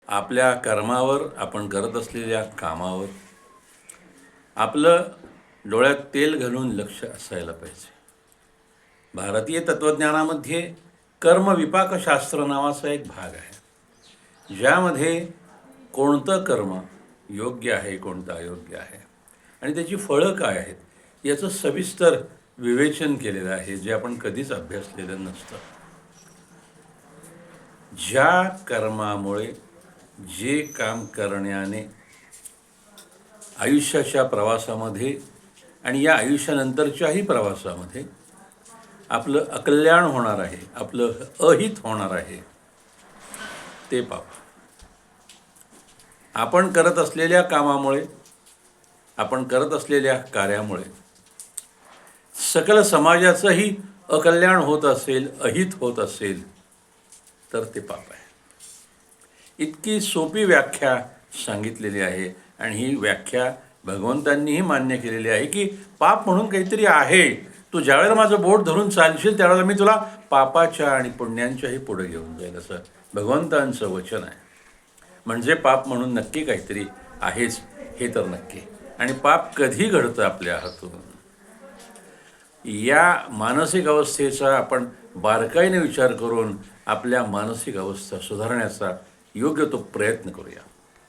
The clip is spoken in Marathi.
आपल्या कर्मावर, आपण करत असलेल्या कामावर आपलं डोळ्यात तेल घालून लक्ष असायला पाहिजे. भारतीय तत्त्वज्ञानामध्ये कर्मविपाकशास्त्र नावाचा एक भाग आहे, ज्यामध्ये कोणतं कर्म योग्य आहे, कोणतं अयोग्य आहे आणि त्याची फळं काय आहेत याचं सविस्तर विवेचन केलेलं आहे, जे आपण कधीच अभ्यासलेलं नसतं. ज्या कर्मामुळे, जे काम करण्याने आयुष्याच्या प्रवासामध्ये आणि या आयुष्यानंतरच्याही प्रवासामध्ये आपलं अकल्याण होणार आहे, आपलं अहित होणार आहे, ते पाप. आपण करत असलेल्या कामामुळे, आपण करत असलेल्या कार्यामुळे सकल समाजाचंही अकल्याण होत असेल, अहित होत असेल, तर ते पाप आहे. इतकी सोपी व्याख्या सांगितलेली आहे आणि ही व्याख्या भगवंतांनीही मान्य केलेली आहे की पाप म्हणून काहीतरी आहे. तू ज्यावेळेला माझं बोट धरून चालशील त्यावेळेला मी तुला पापाच्या आणि पुण्यांच्याही पुढे घेऊन जाईल, असं भगवंतांचं वचन आहे. म्हणजे पाप म्हणून नक्की काहीतरी आहेच, हे तर नक्की. आणि पाप कधी घडतं आपल्या हातून, या मानसिक अवस्थेचा आपण बारकाईने विचार करून आपल्या मानसिक अवस्था सुधारण्याचा योग्य तो प्रयत्न करूया.